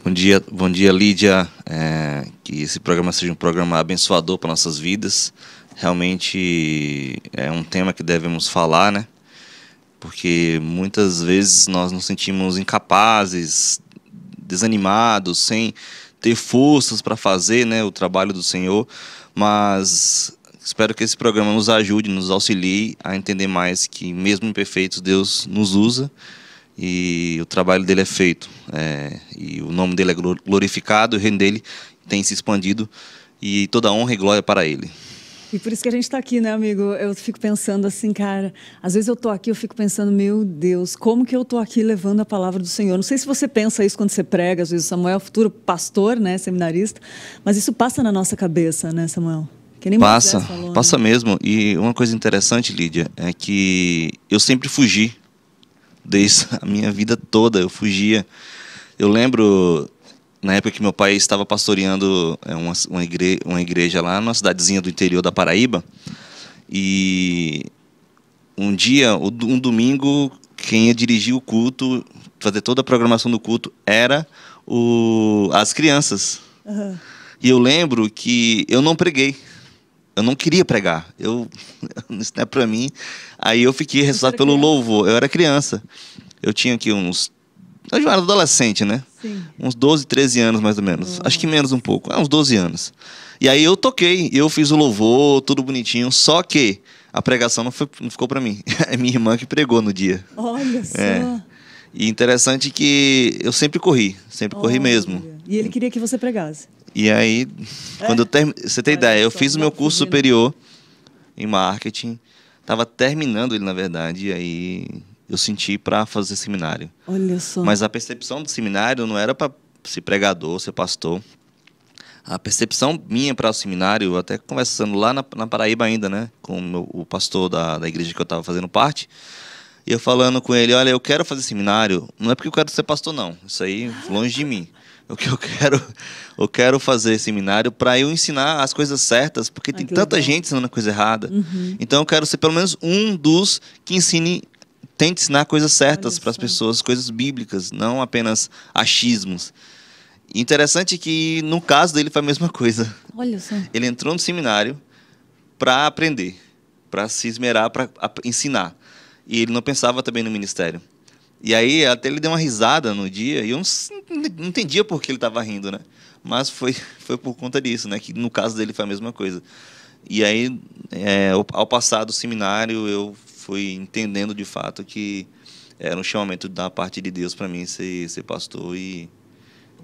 Bom dia, Lídia. Que esse programa seja um programa abençoador para nossas vidas. Realmente é um tema que devemos falar, né? Porque muitas vezes nós nos sentimos incapazes, desanimados, sem ter forças para fazer, né, o trabalho do Senhor. Mas espero que esse programa nos ajude, nos auxilie a entender mais que, mesmo imperfeitos, Deus nos usa e o trabalho dele é feito. E o nome dele é glorificado, o reino dele tem se expandido e toda honra e glória para ele. E por isso que a gente está aqui, né, amigo? Eu fico pensando assim, cara, às vezes eu estou aqui, eu fico pensando, meu Deus, como que eu estou aqui levando a palavra do Senhor? Não sei se você pensa isso quando você prega, às vezes o Samuel é o futuro pastor, né, seminarista, mas isso passa na nossa cabeça, né, Samuel? Que nem Passa, Moisés falou, passa né? mesmo. E uma coisa interessante, Lídia, é que eu sempre fugi. Desde a minha vida toda eu fugia. Eu lembro, na época que meu pai estava pastoreando uma igreja lá numa cidadezinha do interior da Paraíba, e um dia, um domingo, quem ia dirigir o culto, fazer toda a programação do culto, era as crianças. Uhum. E eu lembro que eu não preguei. Eu não queria pregar. Isso não é para mim. Aí eu fiquei responsável pelo louvor. Eu era criança. Eu tinha aqui eu já era adolescente, né? Sim. Uns 12, 13 anos, mais ou menos. Acho que menos um pouco. Uns 12 anos. E aí eu toquei. Eu fiz o louvor, tudo bonitinho. Só que a pregação não ficou para mim. É minha irmã que pregou no dia. Olha só. E interessante que eu sempre corri. Sempre corri mesmo. E ele queria que você pregasse. E aí, quando você tem ideia, eu fiz o meu curso superior em marketing. Estava terminando ele, na verdade. E aí eu senti para fazer seminário. Olha só. Mas a percepção do seminário não era para ser pregador, ser pastor. A percepção minha para o seminário, até conversando lá na Paraíba ainda, né, com o pastor da igreja que eu estava fazendo parte, e eu falando com ele, olha, eu quero fazer seminário, não é porque eu quero ser pastor, não. Isso aí, longe de mim. Eu quero fazer seminário para eu ensinar as coisas certas, porque tem tanta gente ensinando a coisa errada. Uhum. Então eu quero ser pelo menos um dos que tente ensinar coisas certas para as pessoas, coisas bíblicas, não apenas achismos. E interessante que no caso dele foi a mesma coisa. Olha só. Ele entrou no seminário para aprender, para se esmerar, para ensinar. E ele não pensava também no ministério. E aí até ele deu uma risada no dia, e eu não entendia por que ele estava rindo, né? Mas foi por conta disso, né? Que no caso dele foi a mesma coisa. E aí, ao passar do seminário, eu fui entendendo de fato que era um chamamento da parte de Deus para mim ser pastor, e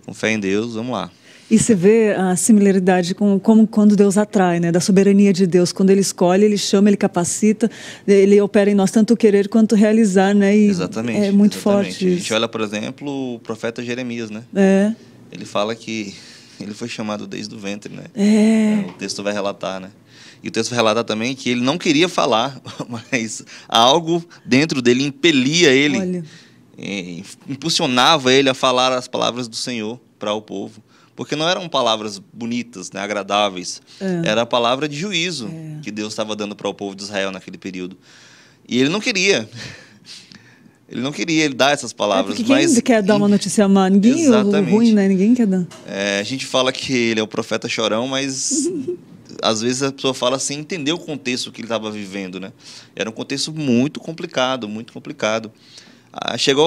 com fé em Deus, vamos lá. E você vê a similaridade com como quando Deus atrai, né? Da soberania de Deus. Quando Ele escolhe, Ele chama, Ele capacita, Ele opera em nós tanto o querer quanto o realizar, né? E exatamente. É muito exatamente. forte isso. A gente olha, por exemplo, o profeta Jeremias, né? Ele fala que ele foi chamado desde o ventre, né? O texto vai relatar, né? E o texto vai relatar também que ele não queria falar, mas algo dentro dele impelia ele, impulsionava ele a falar as palavras do Senhor para o povo. Porque não eram palavras bonitas, né, agradáveis. Era a palavra de juízo que Deus estava dando para o povo de Israel naquele período. E ele não queria. Ele não queria ele dar essas palavras. Porque quem quer dar uma notícia má? Ninguém. Exatamente. Ruim, né? Ninguém quer dar. A gente fala que ele é o profeta chorão, mas às vezes a pessoa fala sem entender o contexto que ele estava vivendo, né? Era um contexto muito complicado, muito complicado. Chegou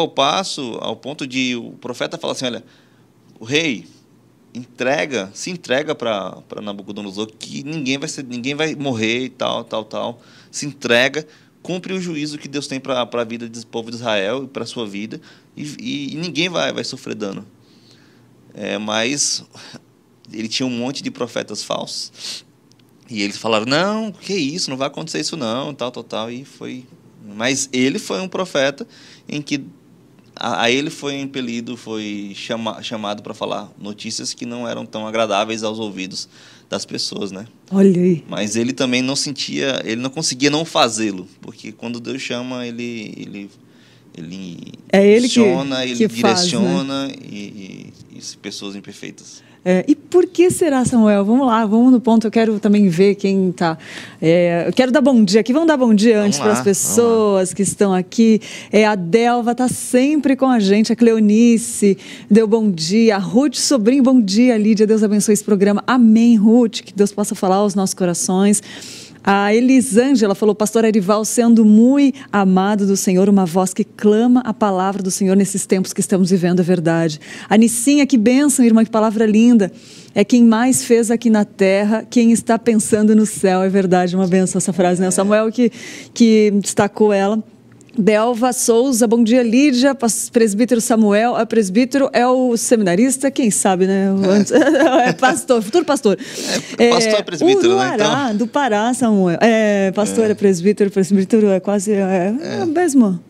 ao ponto de o profeta falar assim, olha, o rei se entrega para Nabucodonosor, que ninguém vai morrer e tal. Se entrega, cumpre o juízo que Deus tem para a vida do povo de Israel e para a sua vida, e ninguém vai sofrer dano. Mas ele tinha um monte de profetas falsos, e eles falaram, não, que isso, não vai acontecer isso não, tal, e foi. Mas ele foi um profeta em que a ele foi impelido, foi chamado para falar notícias que não eram tão agradáveis aos ouvidos das pessoas, né? Olha aí. Mas ele também não conseguia não fazê-lo, porque quando Deus chama, ele Ele é ele funciona, ele Faz, direciona né? e pessoas imperfeitas. E por que será, Samuel? Vamos lá, vamos no ponto. Eu quero também ver quem está. Eu quero dar bom dia aqui. Vamos dar bom dia antes para as pessoas que estão aqui. A Delva está sempre com a gente. A Cleonice deu bom dia. A Ruth Sobrinho, bom dia, Lídia. Deus abençoe esse programa. Amém, Ruth. Que Deus possa falar aos nossos corações. A Elisângela falou, pastor Erival, sendo muito amado do Senhor, uma voz que clama a palavra do Senhor nesses tempos que estamos vivendo, é verdade. A Nicinha, que bênção, irmã, que palavra linda. É quem mais fez aqui na terra, quem está pensando no céu, é verdade, uma bênção essa frase, né? O Samuel que destacou ela. Delva Souza, bom dia, Lídia, presbítero Samuel, a presbítero é o seminarista, quem sabe, né? É pastor, futuro pastor. Pastor é presbítero, né? Então... do Pará, Samuel. Pastor é presbítero é quase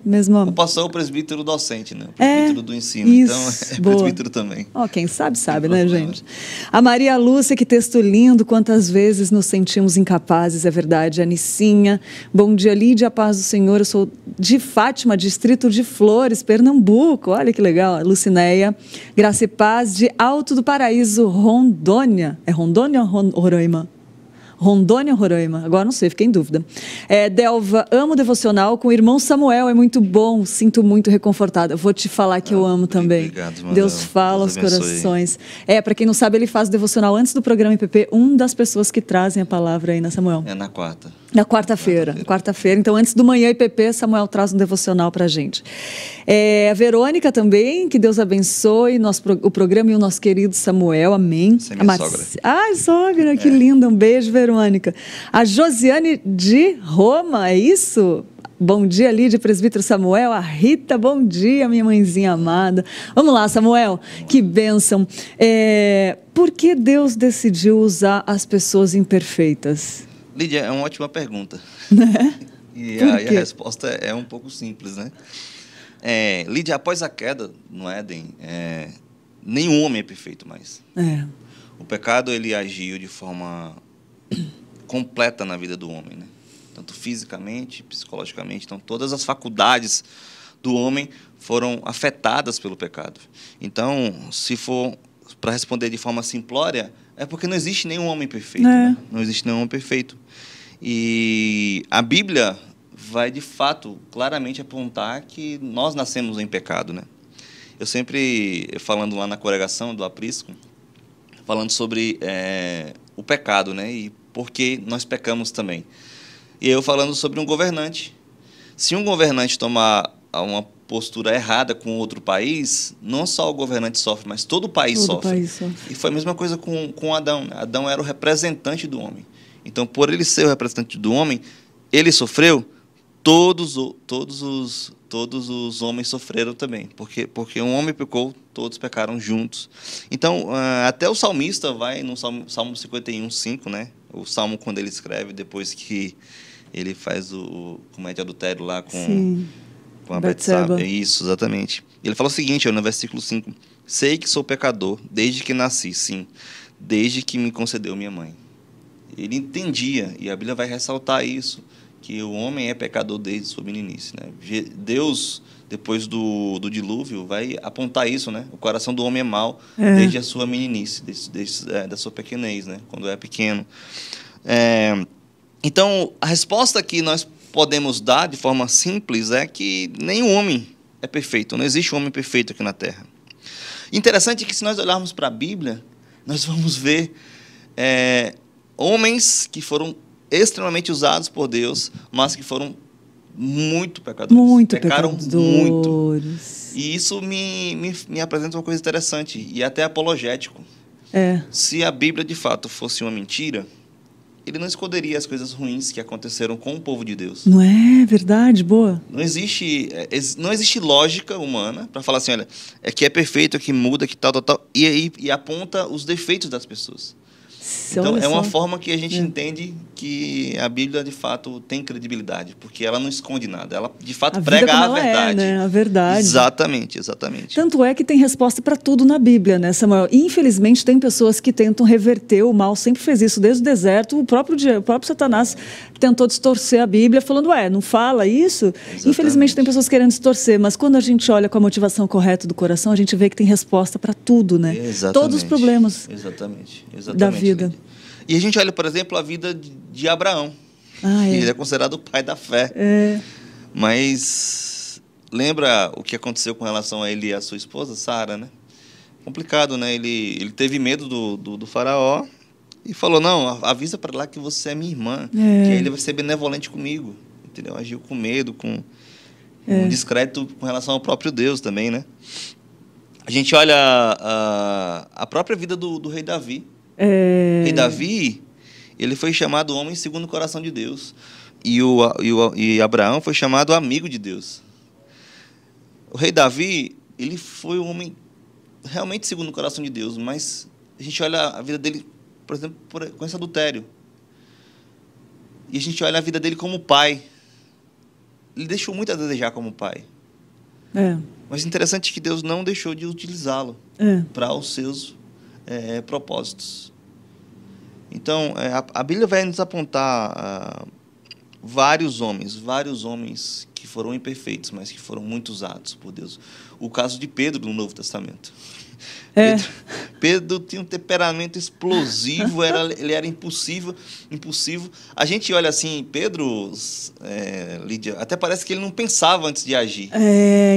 mesmo. O pastor é o presbítero docente, né? O presbítero do ensino, isso, então é presbítero também. Quem sabe, né, gente? A Maria Lúcia, que texto lindo, quantas vezes nos sentimos incapazes, é verdade. A Nicinha, bom dia, Lídia, a paz do Senhor, eu sou de Fátima, distrito de Flores, Pernambuco. Olha que legal. Lucinéia, Graça e Paz, de Alto do Paraíso, Rondônia. É Rondônia ou Roraima? Rondônia ou Roraima? Agora não sei, fiquei em dúvida. Delva, amo devocional com o irmão Samuel, é muito bom, sinto muito reconfortada. Vou te falar que eu amo também. Obrigado, Deus fala aos corações. Para quem não sabe, ele faz o devocional antes do programa IPP, das pessoas que trazem a palavra aí, né, Samuel? Na quarta. Na quarta-feira. Então, antes do Manhã IPP, Samuel traz um devocional para a gente. A Verônica também, que Deus abençoe o programa e o nosso querido Samuel, amém. Essa é minha sogra. Ai, sogra, que linda, um beijo, Verônica. A Josiane de Roma, é isso? Bom dia, Lídia, presbítero Samuel. A Rita, bom dia, minha mãezinha amada. Vamos lá, Samuel, que bênção. Por que Deus decidiu usar as pessoas imperfeitas? Lídia, é uma ótima pergunta. Né? E a resposta é um pouco simples, né? Lídia, após a queda no Éden, nenhum homem é perfeito mais. O pecado, ele agiu de forma completa na vida do homem, né? Tanto fisicamente, psicologicamente. Então, todas as faculdades do homem foram afetadas pelo pecado. Então, se for para responder de forma simplória, é porque não existe nenhum homem perfeito. Né? Não existe nenhum homem perfeito. E a Bíblia vai, de fato, claramente apontar que nós nascemos em pecado. Né? Eu sempre, falando lá na congregação do Aprisco, falando sobre o pecado, né? E por que nós pecamos também. E eu falando sobre um governante. Se um governante tomar uma postura errada com outro país, não só o governante sofre, mas todo o país sofre. E foi a mesma coisa com Adão. Né? Adão era o representante do homem. Então, por ele ser o representante do homem, ele sofreu, todos os homens sofreram também. Porque um homem pecou, todos pecaram juntos. Então, até o salmista vai no Salmo 51:5, né? O salmo quando ele escreve, depois que ele faz o comete adultério lá com a Betseba. Isso, exatamente. Ele fala o seguinte, no versículo 5, sei que sou pecador desde que nasci, sim, desde que me concedeu minha mãe. Ele entendia, e a Bíblia vai ressaltar isso, que o homem é pecador desde sua meninice. Né? Deus, depois do dilúvio, vai apontar isso, né? O coração do homem é mau desde a sua meninice, da sua pequenez, né? Quando é pequeno. Então, a resposta que nós podemos dar de forma simples é que nenhum homem é perfeito, não existe um homem perfeito aqui na Terra. Interessante que, se nós olharmos para a Bíblia, nós vamos ver homens que foram extremamente usados por Deus, mas que foram muito pecadores. Pecaram muito. E isso me apresenta uma coisa interessante, e até apologético. Se a Bíblia, de fato, fosse uma mentira, ele não esconderia as coisas ruins que aconteceram com o povo de Deus. Não é verdade? Boa. Não existe lógica humana para falar assim, olha, que é perfeito, que muda, que tal, e aponta os defeitos das pessoas. Então, Olha é uma só. forma que a gente entende que a Bíblia, de fato, tem credibilidade, porque ela não esconde nada. Ela, de fato, A vida prega como a ela é, verdade. né? A verdade. Exatamente, exatamente. Tanto é que tem resposta para tudo na Bíblia, né, Samuel? Infelizmente, tem pessoas que tentam reverter o mal, sempre fez isso desde o deserto. O próprio Satanás tentou distorcer a Bíblia, falando, não fala isso. Exatamente. Infelizmente, tem pessoas querendo distorcer, mas quando a gente olha com a motivação correta do coração, a gente vê que tem resposta para tudo, né? Exatamente. Todos os problemas da vida. Lídia. E a gente olha, por exemplo, a vida de Abraão. Ele é considerado o pai da fé. Mas lembra o que aconteceu com relação a ele e a sua esposa, Sara, né? Complicado, né? Ele teve medo do faraó e falou, não, avisa para lá que você é minha irmã, que ele vai ser benevolente comigo. Entendeu? Agiu com medo, com descrédito com relação ao próprio Deus também, né? A gente olha a própria vida do rei Davi. O rei Davi, ele foi chamado homem segundo o coração de Deus. E Abraão foi chamado amigo de Deus. O rei Davi, ele foi um homem realmente segundo o coração de Deus, mas a gente olha a vida dele, por exemplo, com esse adultério. E a gente olha a vida dele como pai. Ele deixou muito a desejar como pai. Mas interessante que Deus não deixou de utilizá-lo para os seus propósitos. Então, a Bíblia vai nos apontar vários homens que foram imperfeitos, mas que foram muito usados por Deus. O caso de Pedro no Novo Testamento. Pedro tinha um temperamento explosivo, ele era impulsivo. A gente olha assim, Pedro, Lídia, até parece que ele não pensava antes de agir.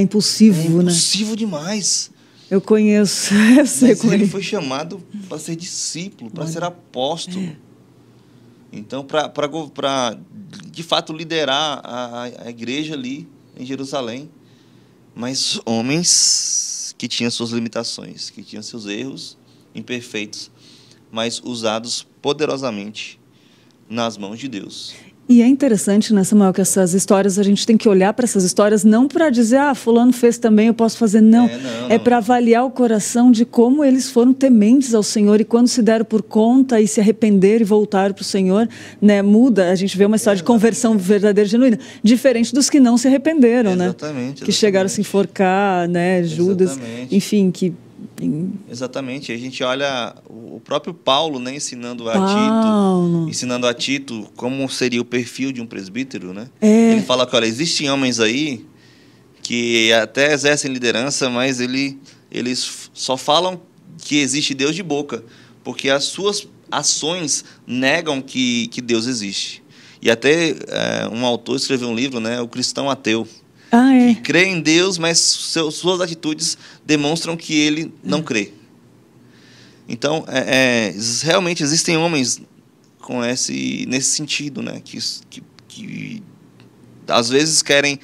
Impulsivo, né? Impulsivo demais. Eu conheço, eu sei. Mas ele foi chamado para ser discípulo, para ser apóstolo. Então, para de fato liderar a igreja ali em Jerusalém. Mas homens que tinham suas limitações, que tinham seus erros imperfeitos, mas usados poderosamente nas mãos de Deus. E é interessante, né, Samuel, que essas histórias, a gente tem que olhar para essas histórias não para dizer, fulano fez também, eu posso fazer, não. É para avaliar o coração de como eles foram tementes ao Senhor e quando se deram por conta e se arrependeram e voltaram para o Senhor, né, muda, a gente vê uma história de conversão verdadeira e genuína, diferente dos que não se arrependeram, né? Que chegaram a se enforcar, né, Judas, enfim, que... Exatamente, a gente olha o próprio Paulo, né, ensinando a Tito como seria o perfil de um presbítero, né? Ele fala que, olha, existem homens aí que até exercem liderança, mas eles só falam que existe Deus de boca, porque as suas ações negam que Deus existe. E até um autor escreveu um livro, né, O Cristão Ateu, que crê em Deus, mas suas atitudes demonstram que ele não crê. Então, realmente existem homens com nesse sentido, né? Que às vezes querem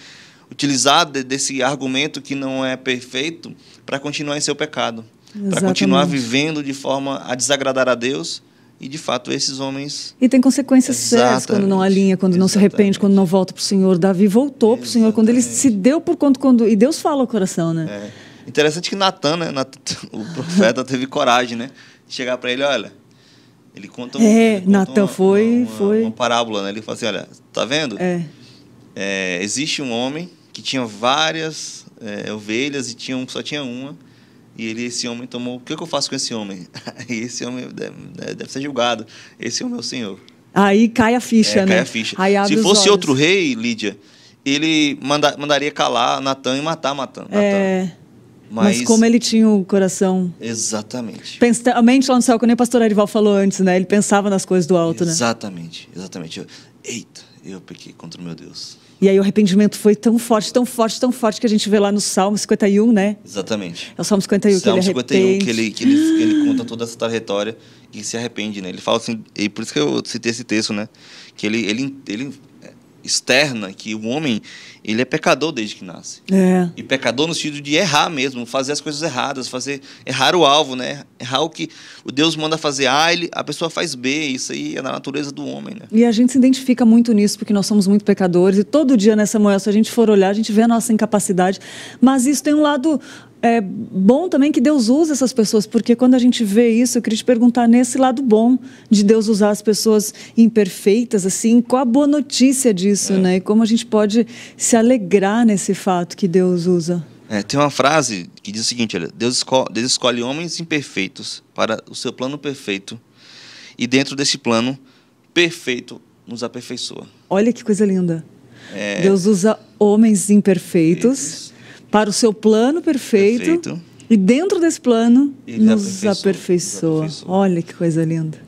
utilizar desse argumento que não é perfeito para continuar em seu pecado, para continuar vivendo de forma a desagradar a Deus. E, de fato, esses homens... E tem consequências sérias quando não alinha, quando não se arrepende, quando não volta para o Senhor. Davi voltou para o Senhor, quando ele se deu por conta... E Deus fala ao coração, né? Interessante que Natan, né, o profeta, teve coragem, né? De chegar para ele, olha... Ele conta Natan foi uma parábola, né? Ele fala assim, olha, tá vendo? Existe um homem que tinha várias ovelhas e só tinha uma. E esse homem tomou... O que eu faço com esse homem? E esse homem deve ser julgado. Esse homem é o Senhor. Aí cai a ficha, né? Cai a ficha. Aí abre Se fosse os olhos. outro rei, Lídia, ele mandaria calar Natan e matar Natan. Mas como ele tinha o coração... Exatamente. A mente lá no céu, que nem o pastor Arival falou antes, né? Ele pensava nas coisas do alto, né? Exatamente. Eu pequei contra o meu Deus. E aí o arrependimento foi tão forte que a gente vê lá no Salmo 51, né? Exatamente. É o Salmo 51 Salmo que ele arrepende. 51 que ele conta toda essa trajetória e se arrepende, né? Ele fala assim, e por isso que eu citei esse texto, né? Que ele externa que o homem, ele é pecador desde que nasce. E pecador no sentido de errar mesmo, fazer as coisas erradas, errar o alvo, né? Errar o que o Deus manda fazer A, a pessoa faz B, isso aí é na natureza do homem, né? E a gente se identifica muito nisso, porque nós somos muito pecadores, e todo dia, né, Samuel, se a gente for olhar, a gente vê a nossa incapacidade, mas isso tem um lado é bom também que Deus use essas pessoas, porque quando a gente vê isso, eu queria te perguntar nesse lado bom de Deus usar as pessoas imperfeitas, assim, qual a boa notícia disso, né? E como a gente pode se alegrar nesse fato que Deus usa. Tem uma frase que diz o seguinte, olha, Deus escolhe homens imperfeitos para o seu plano perfeito e dentro desse plano perfeito nos aperfeiçoa. Olha que coisa linda. Deus usa homens imperfeitos para o seu plano perfeito. E dentro desse plano Ele nos aperfeiçoa. Olha que coisa linda.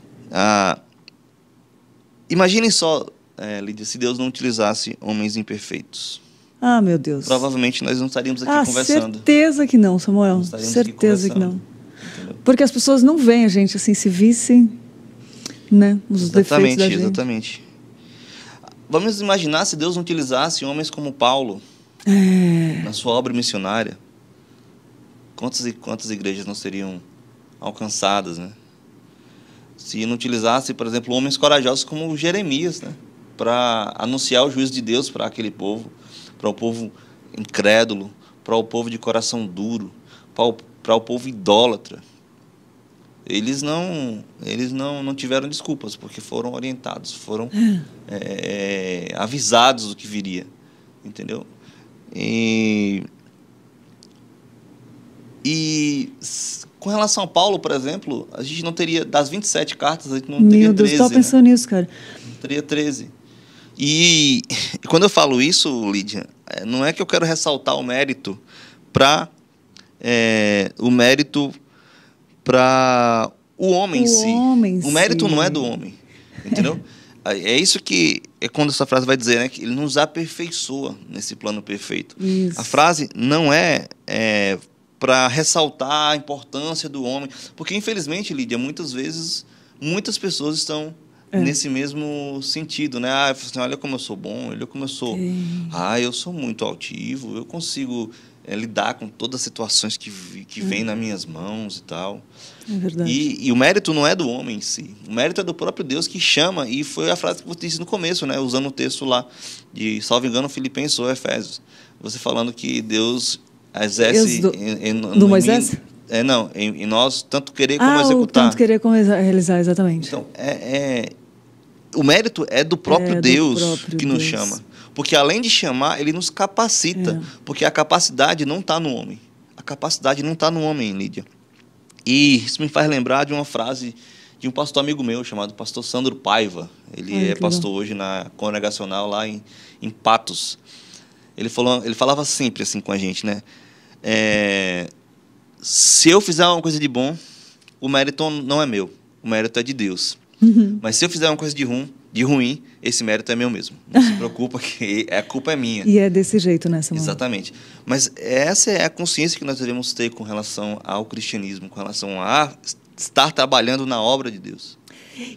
Imaginem só, Lídia, se Deus não utilizasse homens imperfeitos. Ah, meu Deus. Provavelmente nós não estaríamos aqui conversando. Certeza que não, Samuel. Certeza que não. Entendeu? Porque as pessoas não veem a gente assim, se vissem, né, os defeitos da gente. Exatamente. Vamos imaginar se Deus não utilizasse homens como Paulo na sua obra missionária. Quantas igrejas não seriam alcançadas, né? Se não utilizasse, por exemplo, homens corajosos como Jeremias, né? Para anunciar o juízo de Deus para aquele povo, para o povo incrédulo, para o povo de coração duro, para o povo idólatra. Eles não tiveram desculpas, porque foram orientados, foram avisados do que viria, entendeu? E com relação a Paulo, por exemplo, a gente não teria, das 27 cartas, a gente não teria 13. Meu Deus, eu estava pensando nisso, cara. Não teria 13. E quando eu falo isso, Lídia, não é que eu quero ressaltar o mérito para o homem em si. O mérito não é do homem, entendeu? É isso que quando essa frase vai dizer, né? Que ele nos aperfeiçoa nesse plano perfeito. Isso. A frase não é para ressaltar a importância do homem, porque infelizmente, Lídia, muitas vezes muitas pessoas estão nesse mesmo sentido, né? Olha como eu sou bom, olha como eu sou. Eu sou muito altivo, eu consigo lidar com todas as situações que vêm nas minhas mãos e tal. É verdade. E o mérito não é do homem em si. O mérito é do próprio Deus que chama, e foi a frase que você disse no começo, né? Usando o texto lá de, salvo engano, Filipenses ou Efésios. Você falando que Deus exerce do Moisés? Em nós, tanto querer como executar. Tanto querer como realizar, exatamente. Então, o mérito é do próprio Deus que nos chama. Porque além de chamar, ele nos capacita. Porque a capacidade não está no homem. A capacidade não está no homem, Lídia. E isso me faz lembrar de uma frase de um pastor amigo meu, chamado pastor Sandro Paiva. Ele é pastor hoje na congregacional lá em Patos. Ele falava sempre assim com a gente, né? Se eu fizer uma coisa de bom, o mérito não é meu. O mérito é de Deus. Mas se eu fizer uma coisa de ruim, esse mérito é meu mesmo. Não se preocupa que a culpa é minha. E é desse jeito, né, Samuel? Exatamente. Mas essa é a consciência que nós devemos ter com relação ao cristianismo, com relação a estar trabalhando na obra de Deus.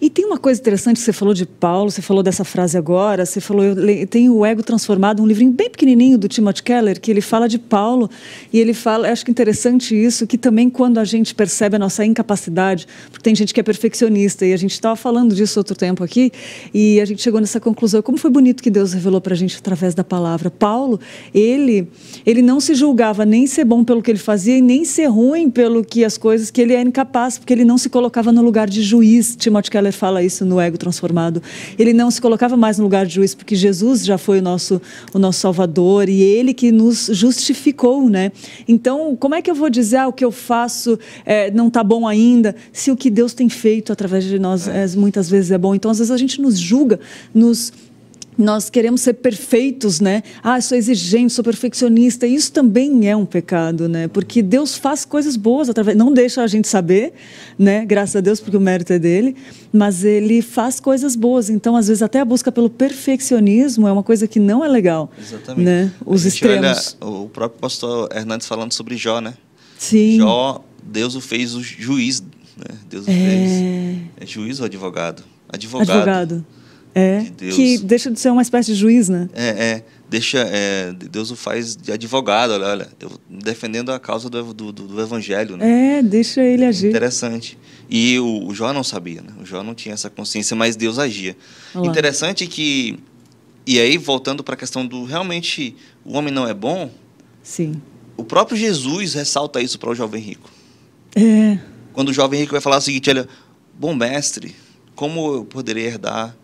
E tem uma coisa interessante que você falou de Paulo, você falou dessa frase agora, você falou, tem o Ego Transformado, um livrinho bem pequenininho do Timothy Keller, que ele fala de Paulo, e ele fala, acho que interessante isso, que também quando a gente percebe a nossa incapacidade, porque tem gente que é perfeccionista, e a gente estava falando disso outro tempo aqui, e a gente chegou nessa conclusão, como foi bonito que Deus revelou para a gente através da palavra. Paulo, ele não se julgava nem ser bom pelo que ele fazia, e nem ser ruim pelo que as coisas que ele era incapaz, porque ele não se colocava no lugar de juiz. Timothy Keller fala isso no Ego Transformado. Ele não se colocava mais no lugar de juiz, porque Jesus já foi o nosso Salvador e ele que nos justificou, né? Então, como é que eu vou dizer o que eu faço não está bom ainda, se o que Deus tem feito através de nós muitas vezes é bom? Então, às vezes a gente nos julga, nós queremos ser perfeitos, né? Eu sou exigente, sou perfeccionista. Isso também é um pecado, né? Porque Deus faz coisas boas através... Não deixa a gente saber, né? Graças a Deus, porque o mérito é dele. Mas ele faz coisas boas. Então, às vezes, até a busca pelo perfeccionismo é uma coisa que não é legal. Exatamente. Né? Os extremos. Olha o próprio pastor Hernandes falando sobre Jó, né? Sim. Jó, Deus o fez o juiz, né? Deus o fez. É juiz ou advogado? Advogado. Que deixa de ser uma espécie de juiz, né? Deus o faz de advogado, olha, defendendo a causa do evangelho, né? Deixa ele agir. Interessante. E o Jó não sabia, né? O Jó não tinha essa consciência, mas Deus agia. Olá. Interessante que... E aí, voltando para a questão do realmente o homem não é bom... Sim. o próprio Jesus ressalta isso para o jovem rico. É. Quando o jovem rico vai falar o seguinte, olha, bom mestre, como eu poderia herdar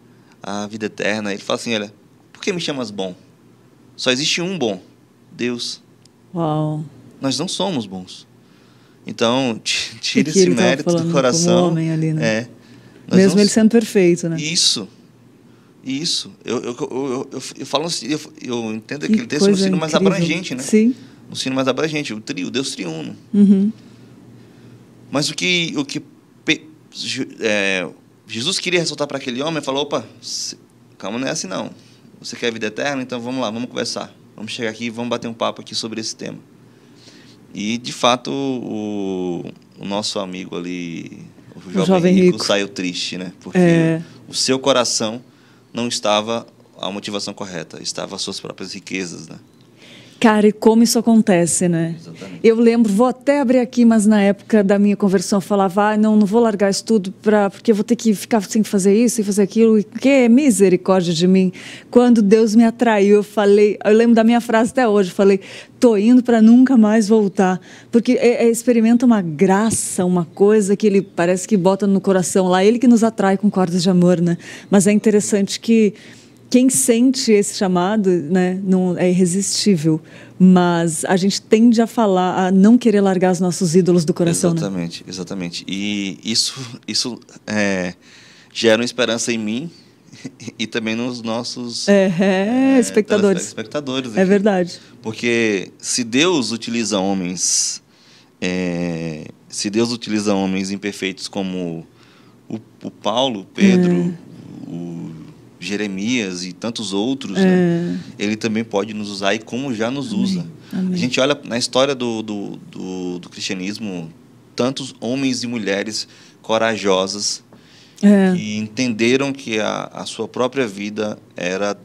a vida eterna? Ele fala assim, olha, por que me chamas bom? Só existe um bom, Deus. Uau. Nós não somos bons. Então, tira que esse ele tava mérito do falando coração. como homem ali, né? É, nós Mesmo não ele sendo perfeito, né? Isso. Eu falo assim, eu entendo Que aquele texto no coisa sentido mais incrível. abrangente, né? Sim. No sentido mais abrangente, o Deus triuno. Uhum. Mas Jesus queria ressaltar para aquele homem, falou, opa, calma, não é assim não. Você quer vida eterna? Então vamos lá, vamos conversar. Vamos chegar aqui e vamos bater um papo aqui sobre esse tema. E, de fato, o nosso amigo ali, o jovem rico, saiu triste, né? Porque o seu coração não estava a motivação correta, estava as suas próprias riquezas, né? Cara, e como isso acontece, né? Exatamente. Eu lembro, vou até abrir aqui, mas na época da minha conversão eu falava, não vou largar isso tudo porque eu vou ter que ficar sem fazer isso e fazer aquilo, e que é misericórdia de mim. Quando Deus me atraiu, eu lembro da minha frase até hoje, eu falei, tô indo para nunca mais voltar, porque experimenta uma graça, uma coisa que ele parece que bota no coração lá, ele que nos atrai com cordas de amor, né? Mas é interessante que quem sente esse chamado, né, não é irresistível, mas a gente tende a falar, a não querer largar os nossos ídolos do coração. Exatamente, né? Exatamente. E isso gera uma esperança em mim e também nos nossos espectadores. Espectadores é verdade. Porque se Deus utiliza homens, imperfeitos como o Paulo, o Pedro, o Jeremias e tantos outros, né? Ele também pode nos usar e como já nos usa. Amém. A gente olha na história do cristianismo, tantos homens e mulheres corajosas que entenderam que a sua própria vida era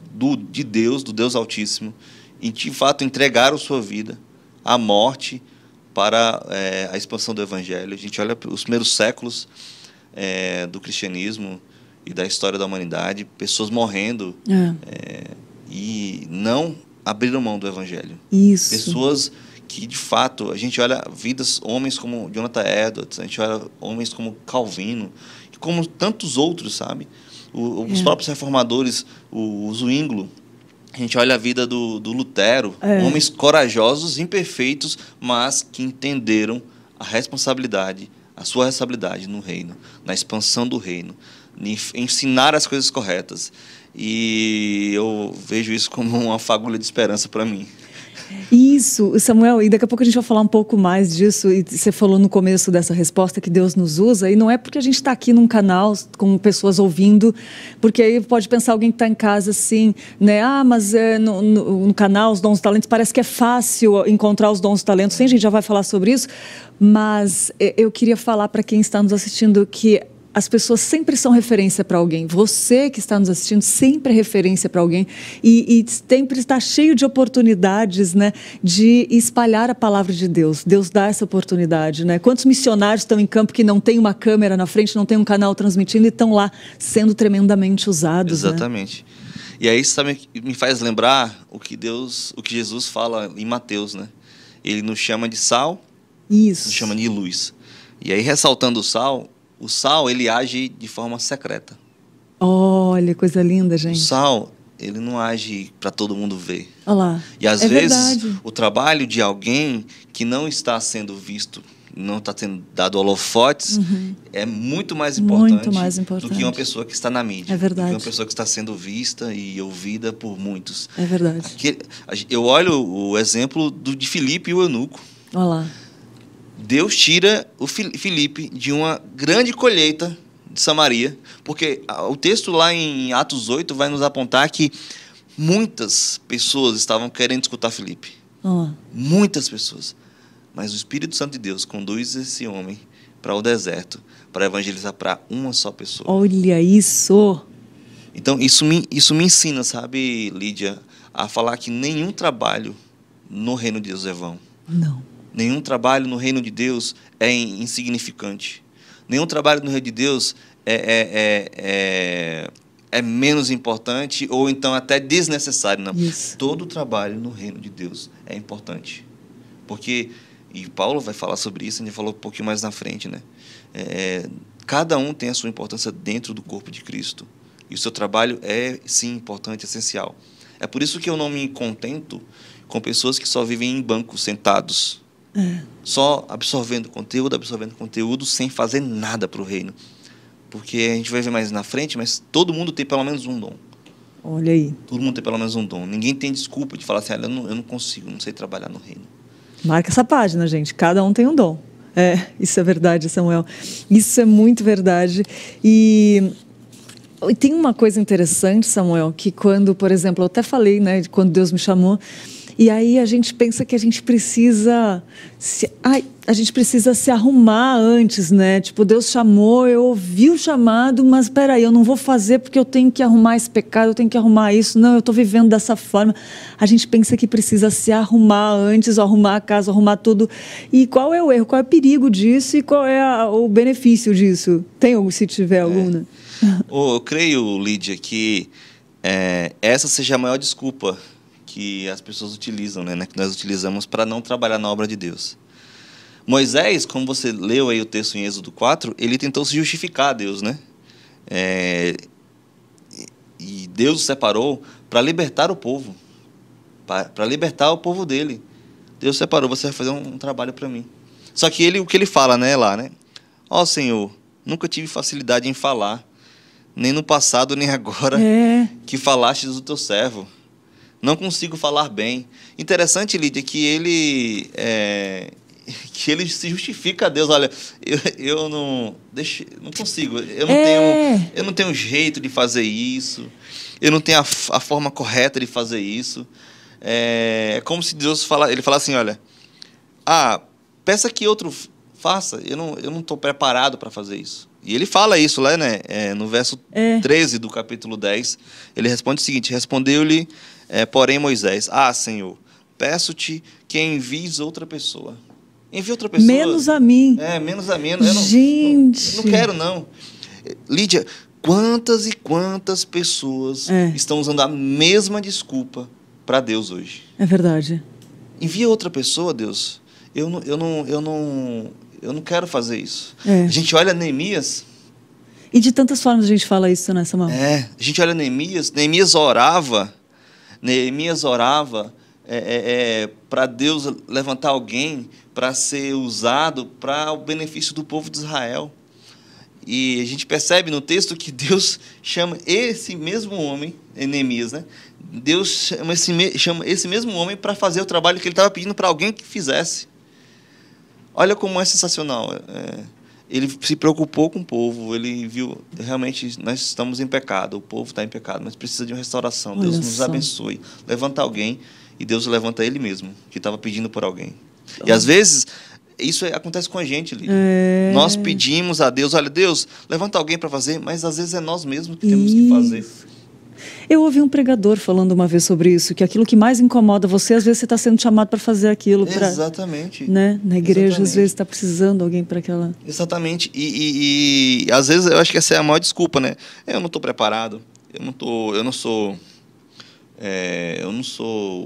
de Deus, do Deus Altíssimo, e de fato entregaram sua vida à morte para a expansão do Evangelho. A gente olha os primeiros séculos do cristianismo e da história da humanidade, pessoas morrendo e não abriram mão do Evangelho. Isso. Pessoas que, de fato, a gente olha homens como Jonathan Edwards, a gente olha homens como Calvino, como tantos outros, sabe? Os próprios reformadores, o Zwinglio, a gente olha a vida do Lutero, homens corajosos, imperfeitos, mas que entenderam a sua responsabilidade no reino, na expansão do reino, ensinar as coisas corretas. E eu vejo isso como uma fagulha de esperança para mim. Isso, Samuel, e daqui a pouco a gente vai falar um pouco mais disso, e você falou no começo dessa resposta que Deus nos usa, e não é porque a gente está aqui num canal com pessoas ouvindo, porque aí pode pensar alguém que está em casa assim, né? Mas no canal, os dons e talentos, parece que é fácil encontrar os dons e talentos, sim, a gente já vai falar sobre isso, mas eu queria falar para quem está nos assistindo que as pessoas sempre são referência para alguém. Você que está nos assistindo sempre é referência para alguém e sempre está cheio de oportunidades, né, de espalhar a palavra de Deus. Deus dá essa oportunidade, né? Quantos missionários estão em campo que não tem uma câmera na frente, não tem um canal transmitindo e estão lá sendo tremendamente usados? Exatamente. Né? E aí isso também me faz lembrar o que Jesus fala em Mateus, né? Ele nos chama de sal, isso, nos chama de luz. E aí ressaltando o sal, ele age de forma secreta. Olha, coisa linda, gente. O sal, ele não age para todo mundo ver. Olha lá. E às vezes, o trabalho de alguém que não está sendo visto, não está sendo dado holofotes, é muito mais importante do que uma pessoa que está na mídia. É verdade. Do que uma pessoa que está sendo vista e ouvida por muitos. É verdade. Eu olho o exemplo de Filipe e o eunuco. Olha lá. Deus tira o Filipe de uma grande colheita de Samaria, porque o texto lá em Atos 8 vai nos apontar que muitas pessoas estavam querendo escutar Filipe. Muitas pessoas. Mas o Espírito Santo de Deus conduz esse homem para o deserto, para evangelizar para uma só pessoa. Olha isso! Então, isso me ensina, sabe, Lídia, a falar que nenhum trabalho no reino de Deus é vão. Não. Nenhum trabalho no reino de Deus é insignificante. Nenhum trabalho no reino de Deus é menos importante ou então até desnecessário. Não. Isso. Todo trabalho no reino de Deus é importante. Porque, e Paulo vai falar sobre isso, a gente falou um pouquinho mais na frente, né? Cada um tem a sua importância dentro do corpo de Cristo. E o seu trabalho é, sim, importante, essencial. É por isso que eu não me contento com pessoas que só vivem em bancos, sentados. Só absorvendo conteúdo, sem fazer nada para o reino. Porque a gente vai ver mais na frente, mas todo mundo tem pelo menos um dom. Olha aí. Todo mundo tem pelo menos um dom. Ninguém tem desculpa de falar assim, eu não consigo, não sei trabalhar no reino. Marca essa página, gente. Cada um tem um dom. Isso é verdade, Samuel. Isso é muito verdade. E tem uma coisa interessante, Samuel, que quando, por exemplo, eu até falei, né, de quando Deus me chamou, e aí a gente pensa que a gente precisa se arrumar antes, né? Tipo, Deus chamou, eu ouvi o chamado, mas espera aí, eu não vou fazer porque eu tenho que arrumar esse pecado, eu tenho que arrumar isso. Não, eu estou vivendo dessa forma. A gente pensa que precisa se arrumar antes, arrumar a casa, arrumar tudo. E qual é o erro, qual é o perigo disso e qual é o benefício disso? Tem algum, se tiver algum, né? Eu creio, Lídia, que essa seja a maior desculpa que as pessoas utilizam, né, que nós utilizamos para não trabalhar na obra de Deus. Moisés, como você leu aí o texto em Êxodo 4, ele tentou se justificar a Deus, né? E Deus o separou para libertar o povo, para libertar o povo dele. Deus separou, você vai fazer um trabalho para mim. Só que o que ele fala, né, lá, né? Ó, Senhor, nunca tive facilidade em falar, nem no passado, nem agora, que falastes do teu servo. Não consigo falar bem. Interessante, Lídia, que ele se justifica a Deus. Olha, eu não consigo. Eu não tenho jeito de fazer isso. Eu não tenho a forma correta de fazer isso. É como se Deus ele fala assim, olha, peça que outro faça. Eu não estou preparado para fazer isso. E ele fala isso lá, né? No verso 13 do capítulo 10. Ele responde o seguinte: respondeu-lhe, porém, Moisés: Senhor, peço-te que envies outra pessoa. Envie outra pessoa. Menos a mim. Menos a mim. Gente. Eu não quero, não. Lídia, quantas e quantas pessoas estão usando a mesma desculpa para Deus hoje? É verdade. Envia outra pessoa, Deus. Eu não quero fazer isso. A gente olha Neemias. E de tantas formas a gente fala isso, né, Samuel? A gente olha Neemias. Neemias orava para Deus levantar alguém para ser usado para o benefício do povo de Israel. E a gente percebe no texto que Deus chama esse mesmo homem, Neemias, né? Deus chama esse mesmo homem para fazer o trabalho que ele estava pedindo para alguém que fizesse. Olha como é sensacional. Ele se preocupou com o povo, ele viu, realmente, nós estamos em pecado, o povo está em pecado, mas precisa de uma restauração. Deus nos abençoe. Levanta alguém, e Deus levanta ele mesmo, que estava pedindo por alguém. E às vezes, isso acontece com a gente, Lídia. Nós pedimos a Deus, olha, Deus, levanta alguém para fazer, mas às vezes é nós mesmos que temos que fazer. Eu ouvi um pregador falando uma vez sobre isso, que aquilo que mais incomoda você, às vezes você está sendo chamado para fazer aquilo. Exatamente. Né? Na igreja, às vezes, está precisando de alguém para aquela... Exatamente. E às vezes eu acho que essa é a maior desculpa, né? Eu não estou preparado, eu não sou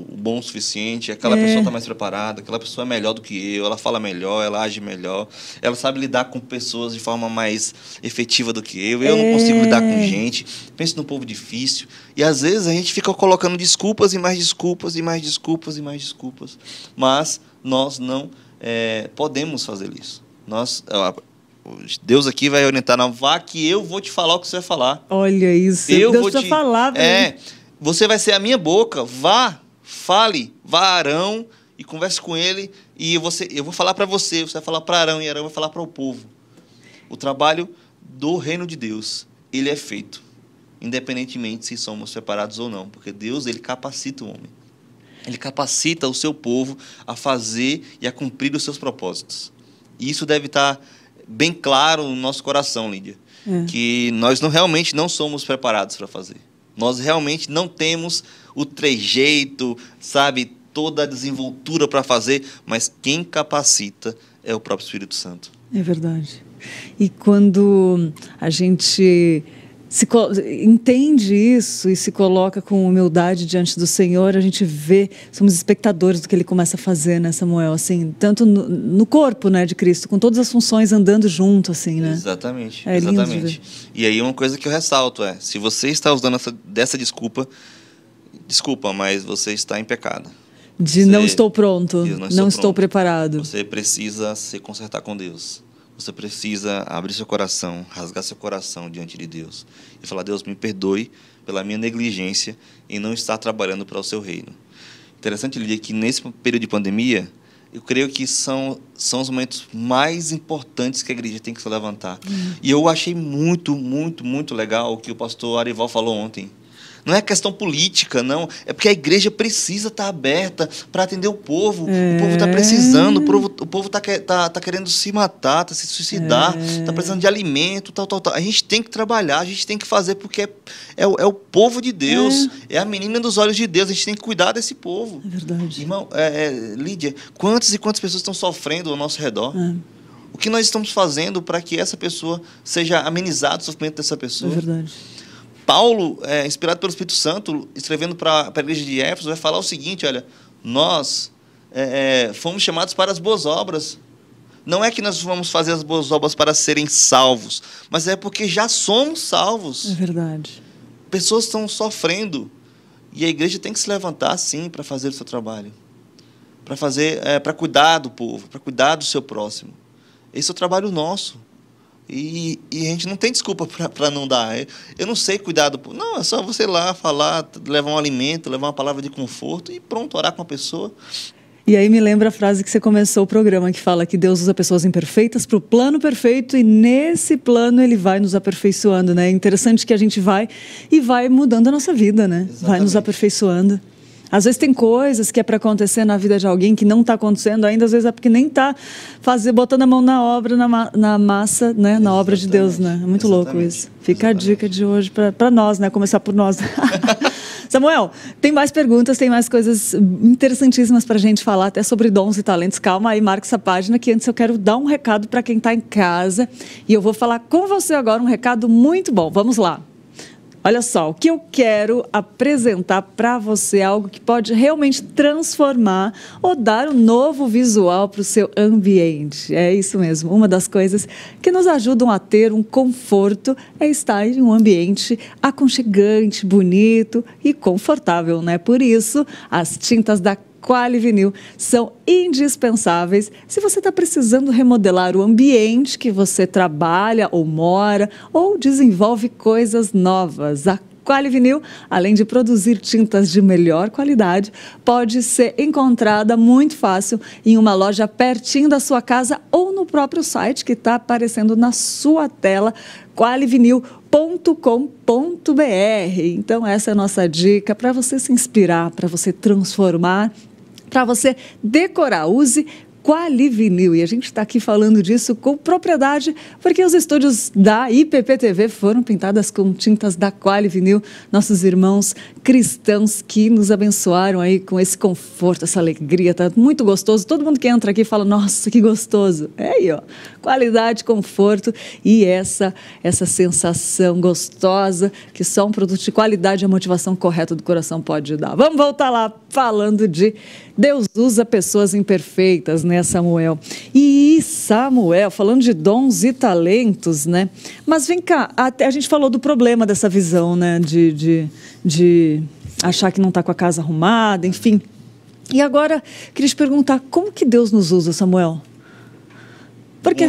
o bom o suficiente, aquela pessoa está mais preparada, aquela pessoa é melhor do que eu, ela fala melhor, ela age melhor, ela sabe lidar com pessoas de forma mais efetiva do que eu não consigo lidar com gente, penso num povo difícil, e às vezes a gente fica colocando desculpas e mais desculpas, e mais desculpas, e mais desculpas, mas nós não podemos fazer isso. Deus aqui vai orientar, não, vá que eu vou te falar o que você vai falar. Olha isso, Deus vai falar. Você vai ser a minha boca, fale, vá a Arão e converse com ele, e eu vou falar para você vai falar para Arão, e Arão vai falar para o povo. O trabalho do reino de Deus, ele é feito, independentemente se somos separados ou não, porque Deus, ele capacita o homem. Ele capacita o seu povo a fazer e a cumprir os seus propósitos. E isso deve estar bem claro no nosso coração, Lídia, que nós realmente não somos preparados para fazer. Nós realmente não temos o trejeito, sabe, toda a desenvoltura para fazer, mas quem capacita é o próprio Espírito Santo. É verdade. E quando a gente entende isso e se coloca com humildade diante do Senhor, a gente vê, somos espectadores do que Ele começa a fazer, né, Samuel? Assim, tanto no corpo, né, de Cristo, com todas as funções andando junto, assim, né? Exatamente, é exatamente. E aí uma coisa que eu ressalto se você está usando dessa desculpa, mas você está em pecado. Não estou pronto, não estou preparado. Você precisa se consertar com Deus. Você precisa abrir seu coração, rasgar seu coração diante de Deus e falar: Deus, me perdoe pela minha negligência em não estar trabalhando para o seu reino. Interessante, Lídia, que nesse período de pandemia, eu creio que são os momentos mais importantes que a igreja tem que se levantar. E eu achei muito, muito, muito legal o que o pastor Arival falou ontem. Não é questão política, não. É porque a igreja precisa estar aberta para atender o povo. O povo está precisando, o povo tá querendo se matar, se suicidar, está precisando de alimento, tal. A gente tem que trabalhar, a gente tem que fazer, porque é o povo de Deus, é a menina dos olhos de Deus, a gente tem que cuidar desse povo. É verdade. Irmão, Lídia, quantas e quantas pessoas estão sofrendo ao nosso redor? O que nós estamos fazendo para que essa pessoa seja amenizado o sofrimento dessa pessoa? É verdade. Paulo, inspirado pelo Espírito Santo, escrevendo para a igreja de Éfeso, vai falar o seguinte: olha, nós fomos chamados para as boas obras. Não é que nós vamos fazer as boas obras para serem salvos, mas é porque já somos salvos. É verdade. Pessoas estão sofrendo e a igreja tem que se levantar, sim, para fazer o seu trabalho, para cuidar do povo, para cuidar do seu próximo. Esse é o trabalho nosso. E a gente não tem desculpa para não dar. Eu não sei cuidar do povo. Não, é só você ir lá falar, levar um alimento, levar uma palavra de conforto e pronto, orar com a pessoa. E aí me lembra a frase que você começou o programa, que fala que Deus usa pessoas imperfeitas para o plano perfeito, e nesse plano Ele vai nos aperfeiçoando, né? É interessante que a gente vai mudando a nossa vida, né? Exatamente. Vai nos aperfeiçoando. Às vezes tem coisas que é para acontecer na vida de alguém que não está acontecendo ainda, às vezes é porque nem está botando a mão na obra, na massa, né? Na obra de Deus, né? É muito louco isso. Fica a dica de hoje para nós, né? Começar por nós. Samuel, tem mais perguntas, tem mais coisas interessantíssimas para a gente falar, até sobre dons e talentos. Calma aí, marca essa página, que antes eu quero dar um recado para quem está em casa. E eu vou falar com você agora um recado muito bom. Vamos lá. Olha só, o que eu quero apresentar para você é algo que pode realmente transformar ou dar um novo visual para o seu ambiente. É isso mesmo. Uma das coisas que nos ajudam a ter um conforto é estar em um ambiente aconchegante, bonito e confortável, né? Por isso, as tintas da Quali Vinil são indispensáveis se você está precisando remodelar o ambiente que você trabalha ou mora ou desenvolve coisas novas. A Quali Vinil, além de produzir tintas de melhor qualidade, pode ser encontrada muito fácil em uma loja pertinho da sua casa ou no próprio site que está aparecendo na sua tela, qualivinil.com.br. Então essa é a nossa dica para você se inspirar, para você transformar, para você decorar. Use Quali Vinil. E a gente está aqui falando disso com propriedade, porque os estúdios da IPP-TV foram pintadas com tintas da Quali Vinil. Nossos irmãos cristãos que nos abençoaram aí com esse conforto, essa alegria. Tá muito gostoso. Todo mundo que entra aqui fala: nossa, que gostoso. É aí, ó. Qualidade, conforto e essa sensação gostosa que só um produto de qualidade e a motivação correta do coração pode dar. Vamos voltar lá falando de Deus usa pessoas imperfeitas, né, Samuel? E Samuel, falando de dons e talentos, né? Mas vem cá, a gente falou do problema dessa visão, né? De achar que não está com a casa arrumada, enfim. E agora, queria te perguntar, como que Deus nos usa, Samuel? Porque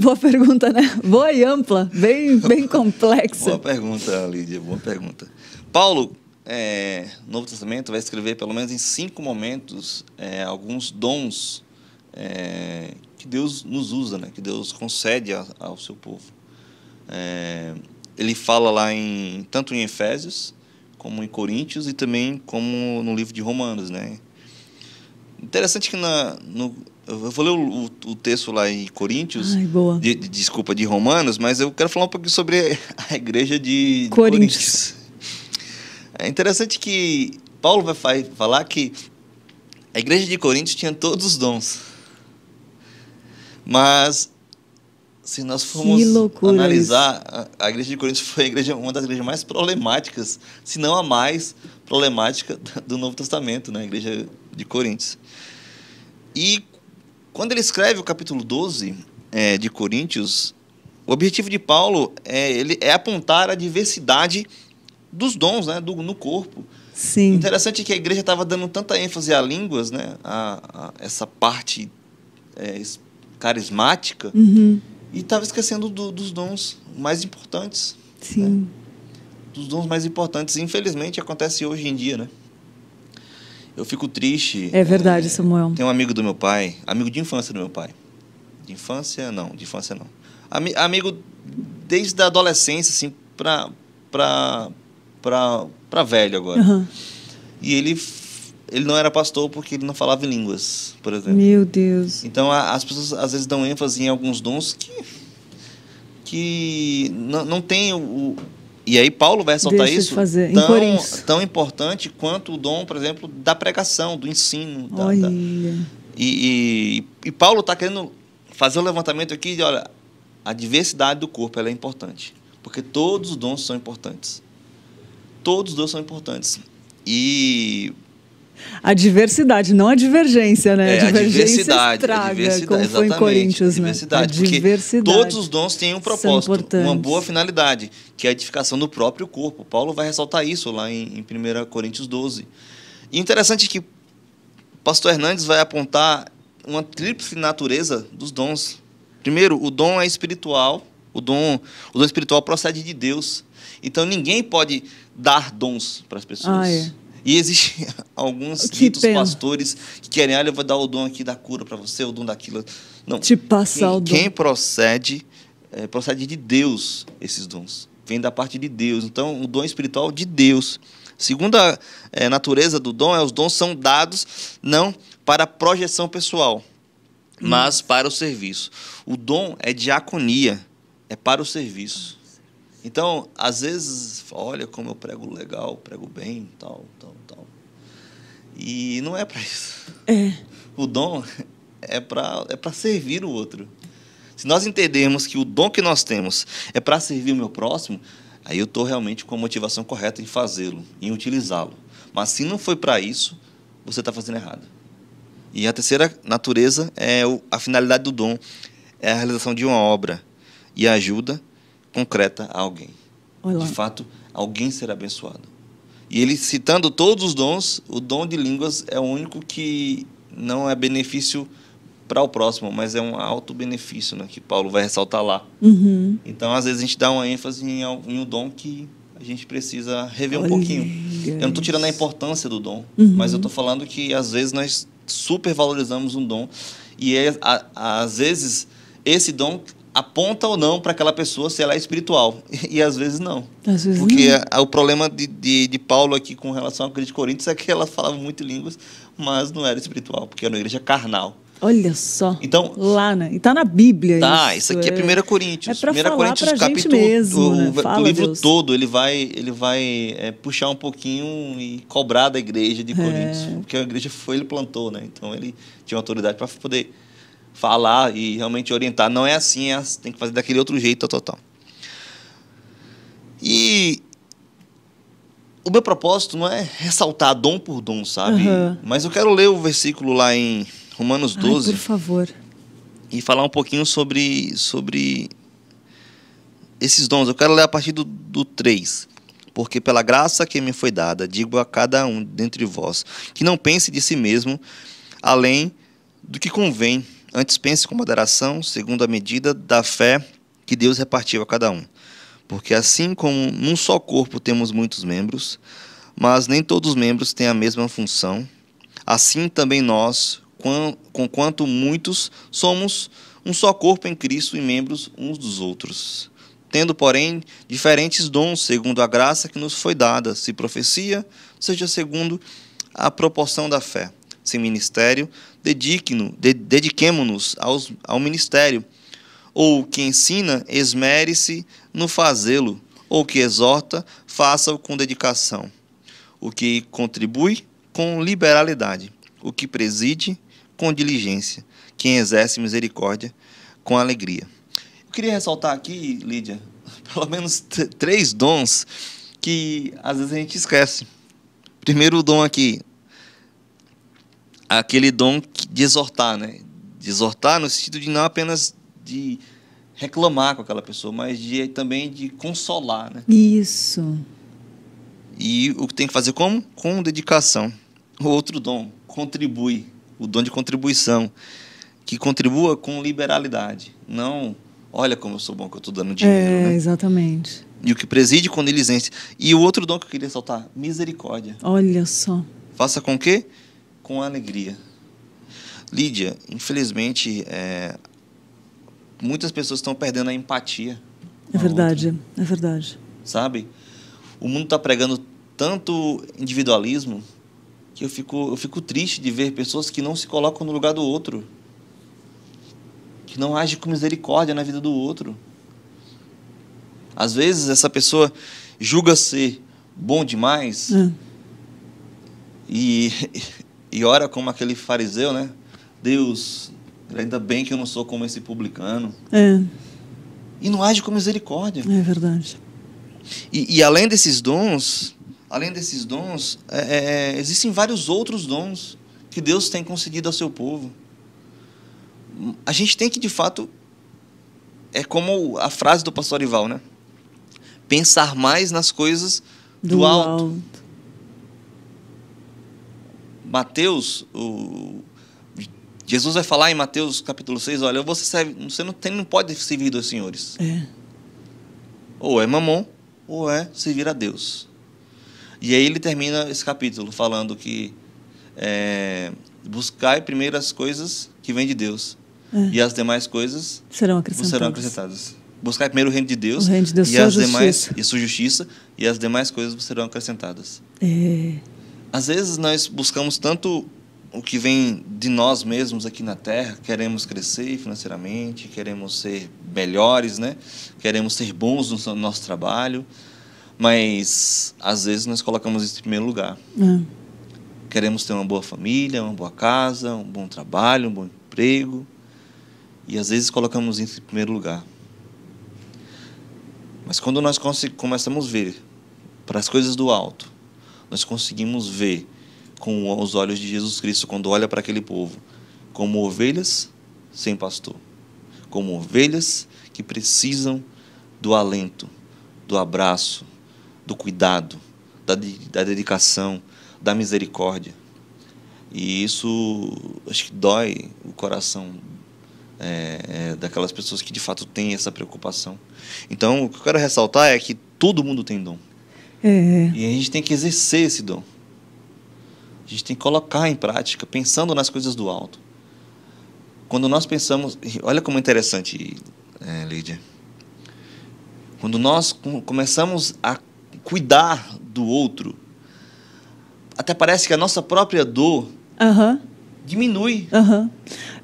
boa pergunta, né? Boa e ampla, bem complexa. Boa pergunta, Lídia, boa pergunta. Paulo, no Novo Testamento, vai escrever pelo menos em 5 momentos alguns dons que Deus nos usa, né? Que Deus concede ao seu povo. Ele fala lá tanto em Efésios, como em Coríntios e também como no livro de Romanos, né? Interessante que eu vou ler o texto lá em Coríntios, de Romanos, mas eu quero falar um pouquinho sobre a igreja de Coríntios. É interessante que Paulo vai falar que a igreja de Coríntios tinha todos os dons, mas Se nós formos analisar, a igreja de Corinto foi uma das igrejas mais problemáticas, se não a mais problemática do Novo Testamento, né? A igreja de Coríntios. E quando ele escreve o capítulo 12 de Coríntios, o objetivo de Paulo é apontar a diversidade dos dons, né? no corpo. Sim. Interessante que a igreja estava dando tanta ênfase a línguas, né? A essa parte carismática, e estava esquecendo dos dons mais importantes. Sim. Né? Dos dons mais importantes. Infelizmente, acontece hoje em dia, né? Eu fico triste. É verdade, Samuel. Tem um amigo do meu pai, amigo de infância do meu pai. De infância, não. Amigo desde a adolescência, assim, para velho agora. Uhum. E ele não era pastor porque ele não falava em línguas, por exemplo. Meu Deus. Então, as pessoas às vezes dão ênfase em alguns dons que não tem o... E aí Paulo vai ressaltar isso tão importante quanto o dom, por exemplo, da pregação, do ensino. Olha. E Paulo está querendo fazer um levantamento aqui de, olha, a diversidade do corpo ela é importante. Porque todos os dons são importantes. Todos os dons são importantes. E... a diversidade, não a divergência, né? A diversidade estraga, a diversidade, como foi em Coríntios, a diversidade, né? A diversidade. Porque todos os dons têm um propósito, uma boa finalidade, que é a edificação do próprio corpo. Paulo vai ressaltar isso lá em 1 Coríntios 12. E interessante que o pastor Hernandes vai apontar uma tríplice natureza dos dons. Primeiro, o dom é espiritual, o dom espiritual procede de Deus. Então, ninguém pode dar dons para as pessoas. E existem alguns ditos pastores que querem, olha, eu vou dar o dom aqui da cura para você, o dom daquilo. Não. Te passar o dom. Quem procede de Deus, esses dons. Vem da parte de Deus. Então, o dom espiritual de Deus. Segunda natureza do dom os dons são dados não para projeção pessoal, mas para o serviço. O dom é diaconia, é para o serviço. Então, às vezes, olha como eu prego legal, prego bem, tal. E não é para isso. O dom é para servir o outro. Se nós entendermos que o dom que nós temos é para servir o meu próximo, aí eu estou realmente com a motivação correta em fazê-lo, em utilizá-lo. Mas se não foi para isso, você está fazendo errado. E a terceira natureza a finalidade do dom, é a realização de uma obra e a ajuda concreta a alguém. De fato, alguém será abençoado. E ele, citando todos os dons, o dom de línguas é o único que não é benefício para o próximo, mas é um auto-benefício, né, que Paulo vai ressaltar lá. Então, às vezes, a gente dá uma ênfase em um dom que a gente precisa rever um pouquinho. Eu não estou tirando a importância do dom, mas eu estou falando que, às vezes, nós supervalorizamos um dom e, às vezes, esse dom aponta ou não para aquela pessoa se ela é espiritual. E às vezes não. Porque o problema de Paulo aqui com relação à igreja de Coríntios é que ela falava muito línguas, mas não era espiritual, porque era uma igreja carnal. Olha só. Então, lá, né? E tá na Bíblia. Isso aqui é 1 Coríntios. É para falar para a gente mesmo, né? O livro Deus. Todo, ele vai puxar um pouquinho e cobrar da igreja de Coríntios, porque a igreja ele plantou, né? Então ele tinha autoridade para poder falar e realmente orientar. Não é assim, tem que fazer daquele outro jeito, total. E o meu propósito não é ressaltar dom por dom, sabe? Mas eu quero ler o versículo lá em Romanos 12. Por favor. E falar um pouquinho sobre esses dons. Eu quero ler a partir do 3. Porque pela graça que me foi dada, digo a cada um dentre vós, que não pense de si mesmo além do que convém. Antes pense com moderação, segundo a medida da fé que Deus repartiu a cada um. Porque assim como num só corpo temos muitos membros, mas nem todos os membros têm a mesma função, assim também nós, conquanto muitos, somos um só corpo em Cristo e membros uns dos outros. Tendo, porém, diferentes dons, segundo a graça que nos foi dada, se profecia, seja segundo a proporção da fé. Se ministério, dediquemo-nos ao ministério. Ou que ensina, esmere-se no fazê-lo. Ou que exorta, faça-o com dedicação. O que contribui, com liberalidade. O que preside, com diligência. Quem exerce misericórdia, com alegria. Eu queria ressaltar aqui, Lídia, pelo menos 3 dons que às vezes a gente esquece. Primeiro dom aqui, aquele dom de exortar, né? De exortar no sentido de não apenas de reclamar com aquela pessoa, mas também de consolar, né? Isso. E o que tem que fazer como? Com dedicação. O outro dom, contribui. O dom de contribuição. Que contribua com liberalidade. Não, olha como eu sou bom que eu estou dando dinheiro, né? Exatamente. E o que preside com diligência. E o outro dom que eu queria ressaltar, misericórdia. Olha só. Faça com o quê? Com alegria. Lídia, infelizmente, muitas pessoas estão perdendo a empatia. É verdade, é verdade. Sabe? O mundo está pregando tanto individualismo que eu fico triste de ver pessoas que não se colocam no lugar do outro, que não agem com misericórdia na vida do outro. Às vezes essa pessoa julga ser bom demais e ora como aquele fariseu, né? Deus, ainda bem que eu não sou como esse publicano. E não age com misericórdia. É verdade. E além desses dons, existem vários outros dons que Deus tem concedido ao seu povo. A gente tem que, de fato, é como a frase do pastor Ival, né? Pensar mais nas coisas do alto. Mateus, Jesus vai falar em Mateus capítulo 6, olha, você não pode servir 2 senhores. Ou é mamon, ou é servir a Deus. E aí ele termina esse capítulo falando que buscai primeiro as coisas que vêm de Deus, e as demais coisas serão acrescentadas. Buscai primeiro o reino de Deus, e as demais, e sua justiça, e as demais coisas serão acrescentadas. Às vezes nós buscamos tanto o que vem de nós mesmos aqui na Terra, queremos crescer financeiramente, queremos ser melhores, né? Queremos ser bons no nosso trabalho, mas às vezes nós colocamos isso em primeiro lugar. Queremos ter uma boa família, uma boa casa, um bom trabalho, um bom emprego, e às vezes colocamos isso em primeiro lugar. Mas quando nós começamos a ver para as coisas do alto, nós conseguimos ver com os olhos de Jesus Cristo, quando olha para aquele povo, como ovelhas sem pastor, como ovelhas que precisam do alento, do abraço, do cuidado, da dedicação, da misericórdia. E isso, acho que dói o coração daquelas pessoas que de fato têm essa preocupação. Então, o que eu quero ressaltar é que todo mundo tem dom. E a gente tem que exercer esse dom. A gente tem que colocar em prática, pensando nas coisas do alto. Quando nós pensamos... Olha como é interessante, Lídia. Quando nós começamos a cuidar do outro, até parece que a nossa própria dor diminui.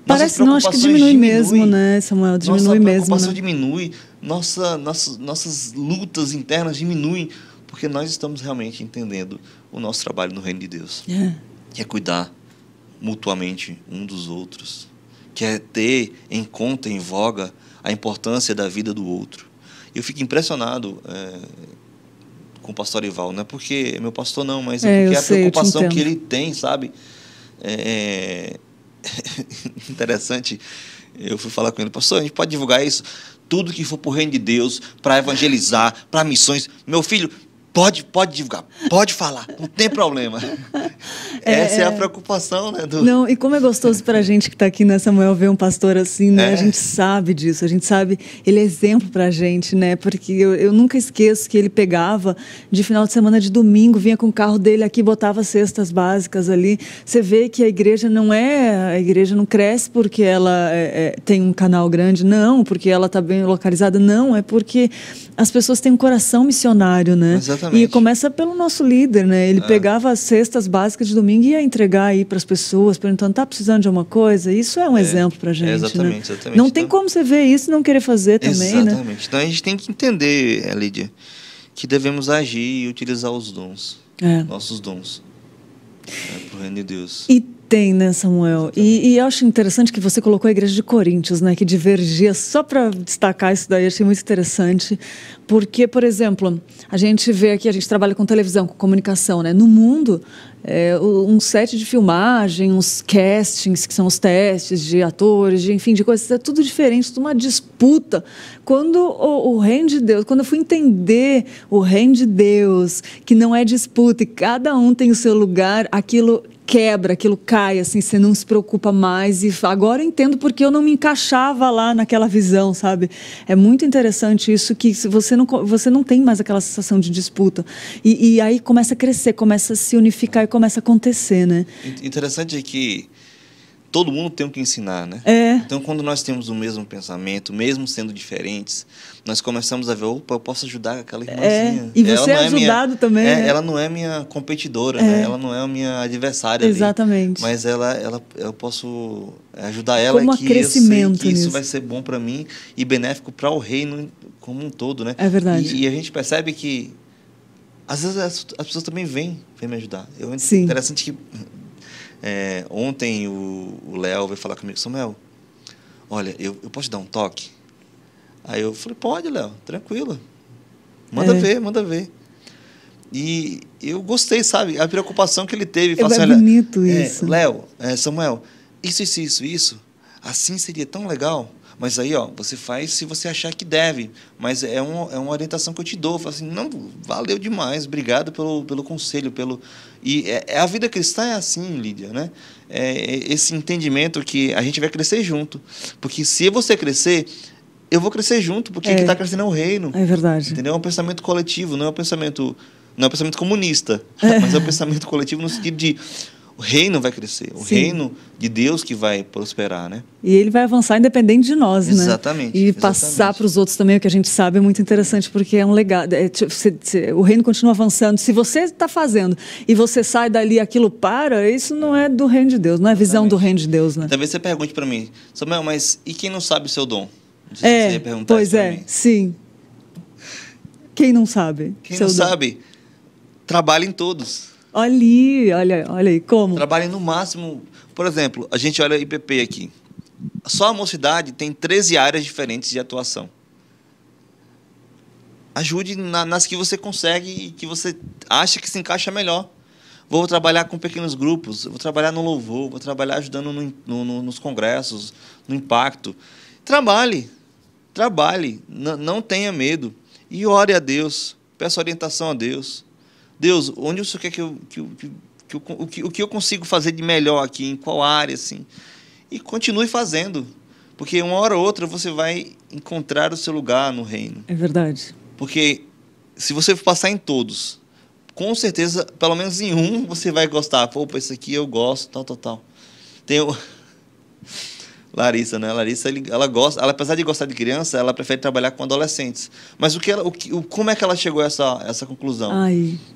Parece, não, acho que diminui mesmo, né, Samuel? Diminui mesmo. Nossa preocupação diminui, nossas lutas internas diminuem, porque nós estamos realmente entendendo o nosso trabalho no reino de Deus. Que é cuidar mutuamente um dos outros, que é ter em conta, em voga, a importância da vida do outro. Eu fico impressionado com o pastor Ival, não é porque é meu pastor não, mas é porque a preocupação que ele tem, sabe? Interessante. Eu fui falar com ele, pastor, a gente pode divulgar isso? Tudo que for para o reino de Deus, para evangelizar, para missões. Meu filho, pode divulgar, pode falar, não tem problema. Essa é a preocupação, né? Não, e como é gostoso para a gente que está aqui, né, Samuel, ver um pastor assim, né? A gente sabe disso, a gente sabe, ele é exemplo para a gente, né? Porque eu nunca esqueço que ele pegava de final de semana, de domingo, vinha com o carro dele aqui, botava cestas básicas ali. Você vê que a igreja não cresce porque ela tem um canal grande, não, porque ela está bem localizada, não, é porque as pessoas têm um coração missionário, né? Exatamente. E começa pelo nosso líder, né? Ele pegava as cestas básicas de domingo e ia entregar aí para as pessoas, perguntando, tá precisando de alguma coisa? Isso é um exemplo para a gente, exatamente, né? Exatamente. Não tem como você ver isso e não querer fazer também, né? Exatamente. Então a gente tem que entender, Lídia, que devemos agir e utilizar os dons, nossos dons, para o reino de Deus. E Tem, né, Samuel? E eu acho interessante que você colocou a igreja de Coríntios, né, que divergia. Só para destacar isso daí, achei muito interessante, porque, por exemplo, a gente vê aqui, a gente trabalha com televisão, com comunicação, né? No mundo, um set de filmagem, uns castings, que são os testes de atores, enfim, de coisas, é tudo diferente, tudo uma disputa. Quando o reino de Deus, quando eu fui entender o reino de Deus, que não é disputa e cada um tem o seu lugar, aquilo quebra, aquilo cai, assim, você não se preocupa mais. E agora eu entendo porque eu não me encaixava lá naquela visão, sabe? É muito interessante isso, que você não tem mais aquela sensação de disputa. E aí começa a crescer, começa a se unificar e começa a acontecer, né? Interessante é que todo mundo tem o que ensinar, né? Então, quando nós temos o mesmo pensamento, mesmo sendo diferentes, nós começamos a ver, opa, eu posso ajudar aquela irmãzinha. E você é ajudado também, né? Ela não é minha competidora, né? Ela não é a minha adversária. Exatamente. Ali, mas eu posso ajudar ela, como que crescimento eu sei que nisso. isso vai ser bom para mim e benéfico para o reino como um todo, né? É verdade. E a gente percebe que às vezes as pessoas também vêm me ajudar. Sim. Interessante que ontem o Léo veio falar comigo, Samuel, olha, eu posso te dar um toque? Aí eu falei, pode, Léo, tranquilo. Manda ver. E eu gostei, sabe? A preocupação que ele teve. É bonito isso. Léo, Samuel, isso, assim seria tão legal. Mas aí, você faz se você achar que deve. Mas é uma orientação que eu te dou. Eu falo assim, não, valeu demais, obrigado pelo conselho. E a vida cristã é assim, Lídia, né? Esse entendimento que a gente vai crescer junto. Porque se você crescer, eu vou crescer junto, porque quem está crescendo é o reino. É verdade. Entendeu? É um pensamento coletivo, não é um pensamento comunista, mas é um pensamento coletivo no sentido de o reino vai crescer, o reino de Deus que vai prosperar, né? E ele vai avançar independente de nós, né? Exatamente. E passar para os outros também o que a gente sabe é muito interessante, porque é um legado. O reino continua avançando. Se você está fazendo e você sai dali, aquilo para, isso não é do reino de Deus, não é visão do reino de Deus, né? Talvez você pergunte para mim, Samuel, mas e quem não sabe o seu dom? Não sei se você ia perguntar pois isso para mim. Sim. Quem não sabe? Quem não sabe, trabalha em todos. Olha aí, como? Trabalhem no máximo. Por exemplo, a gente olha a IPP aqui. Só a mocidade tem 13 áreas diferentes de atuação. Ajude nas que você consegue e que você acha que se encaixa melhor. Vou trabalhar com pequenos grupos, vou trabalhar no louvor, vou trabalhar ajudando nos congressos, no impacto. Trabalhe, não tenha medo. E ore a Deus, peça orientação a Deus. Deus, onde o Senhor quer o que eu consigo fazer de melhor aqui, em qual área, assim? E continue fazendo, porque uma hora ou outra você vai encontrar o seu lugar no reino. É verdade. Porque se você passar em todos, com certeza, pelo menos em um, você vai gostar. Pô, esse aqui eu gosto, tal. Tem o Larissa, né? Larissa, ela gosta, apesar de gostar de criança, ela prefere trabalhar com adolescentes. Mas como é que ela chegou a essa conclusão?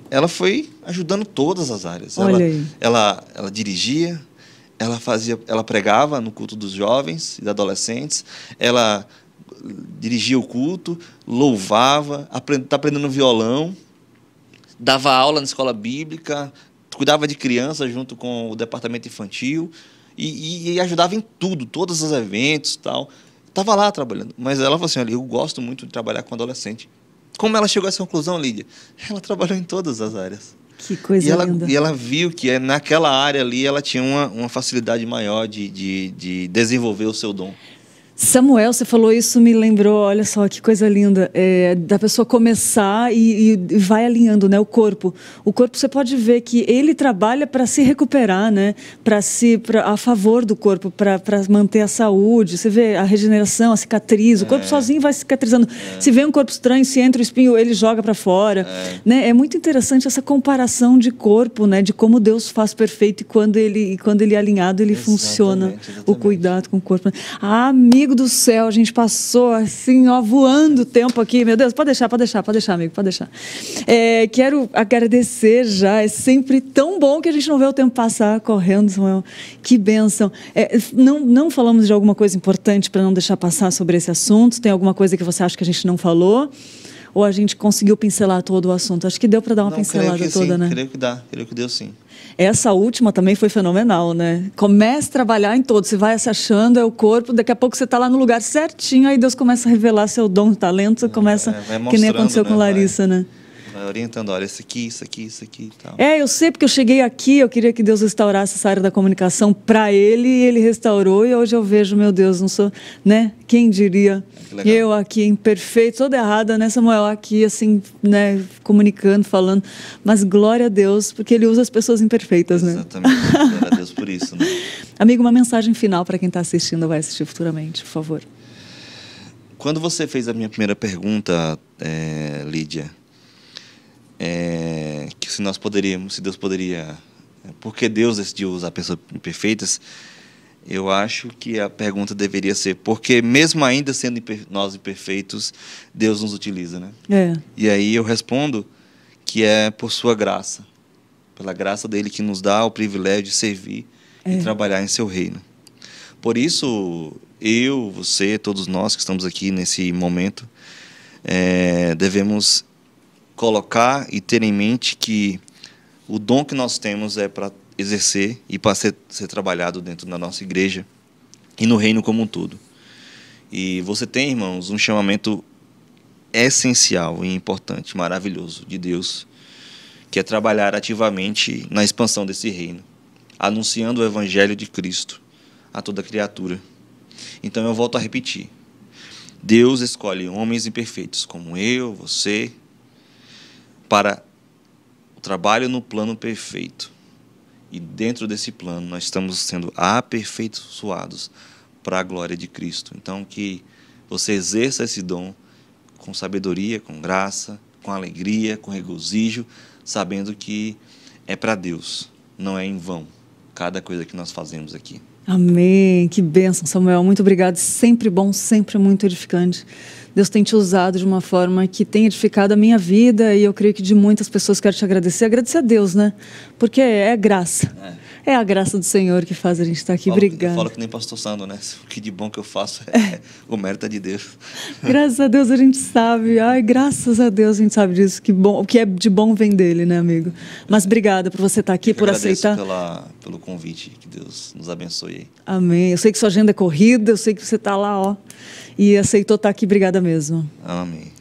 Ela foi ajudando todas as áreas. Ela dirigia, ela pregava no culto dos jovens e dos adolescentes, ela dirigia o culto, louvava, tá aprendendo violão, dava aula na escola bíblica, cuidava de crianças junto com o departamento infantil. E ajudava em tudo, todos os eventos e tal. Estava lá trabalhando. Mas ela falou assim, olha, eu gosto muito de trabalhar com adolescente. Como ela chegou a essa conclusão, Lídia? Ela trabalhou em todas as áreas. Que coisa linda. E ela viu que naquela área ali ela tinha uma facilidade maior de desenvolver o seu dom. Samuel, você falou isso, me lembrou, olha só que coisa linda, da pessoa começar e vai alinhando, né, o corpo. O corpo, você pode ver que ele trabalha para se recuperar, né, a favor do corpo, para manter a saúde. Você vê a regeneração, a cicatriz, o corpo sozinho vai cicatrizando. Se vê um corpo estranho, se entra o espinho, ele joga para fora. Né? É muito interessante essa comparação de corpo, né, de como Deus faz perfeito e quando ele é alinhado, ele funciona. O cuidado com o corpo. Amigo do céu, a gente passou assim, voando o tempo aqui, meu Deus, pode deixar, amigo, pode deixar. Quero agradecer já, é sempre tão bom que a gente não vê o tempo passar correndo, Samuel. Que bênção. Não falamos de alguma coisa importante para não deixar passar sobre esse assunto? Tem alguma coisa que você acha que a gente não falou? Ou a gente conseguiu pincelar todo o assunto? Acho que deu para dar uma pincelada toda, sim, né? Creio que deu sim. Essa última também foi fenomenal, né? Comece a trabalhar em todo. Você vai se achando, é o corpo, daqui a pouco você está lá no lugar certinho, aí Deus começa a revelar seu dom, talento, você começa, que nem aconteceu com Larissa, né? Vai orientando, olha, isso aqui e tal. Eu sei, porque eu cheguei aqui, eu queria que Deus restaurasse essa área da comunicação para ele, e ele restaurou, e hoje eu vejo, meu Deus, não sou, né? Quem diria? Eu aqui, imperfeito, toda errada, né, Samuel? Aqui, assim, né, comunicando, falando, mas glória a Deus, porque ele usa as pessoas imperfeitas, né? Exatamente, glória a Deus por isso, né? Amigo, uma mensagem final para quem está assistindo ou vai assistir futuramente, por favor. Quando você fez a minha primeira pergunta, Lídia, que se Deus poderia, por que Deus decidiu usar pessoas imperfeitas, eu acho que a pergunta deveria ser, porque mesmo ainda sendo nós imperfeitos, Deus nos utiliza, né? E aí eu respondo que é por sua graça, pela graça dele que nos dá o privilégio de servir e trabalhar em seu reino. Por isso, eu, você, todos nós que estamos aqui nesse momento, devemos colocar e ter em mente que o dom que nós temos é para exercer e para ser trabalhado dentro da nossa igreja e no reino como um todo. E você tem, irmãos, um chamamento essencial e importante, maravilhoso de Deus, que é trabalhar ativamente na expansão desse reino, anunciando o evangelho de Cristo a toda criatura. Então eu volto a repetir. Deus escolhe homens imperfeitos como eu, você, para o trabalho no plano perfeito. E dentro desse plano nós estamos sendo aperfeiçoados para a glória de Cristo. Então que você exerça esse dom com sabedoria, com graça, com alegria, com regozijo, sabendo que é para Deus, não é em vão cada coisa que nós fazemos aqui. Amém, que bênção, Samuel, muito obrigado, sempre bom, sempre muito edificante. Deus tem te usado de uma forma que tem edificado a minha vida, e eu creio que de muitas pessoas. Quero te agradecer a Deus, né? Porque é graça, é a graça do Senhor que faz a gente estar aqui. Obrigada. Eu falo que nem pastor Sandro, né? O que de bom que eu faço o mérito é de Deus. Graças a Deus a gente sabe, graças a Deus a gente sabe disso, que bom, o que é de bom vem dele, né, amigo? Mas obrigada por você estar aqui, por aceitar. Pelo convite, que Deus nos abençoe. Amém, eu sei que sua agenda é corrida, eu sei que você está lá, e aceitou estar aqui, obrigada mesmo. Amém.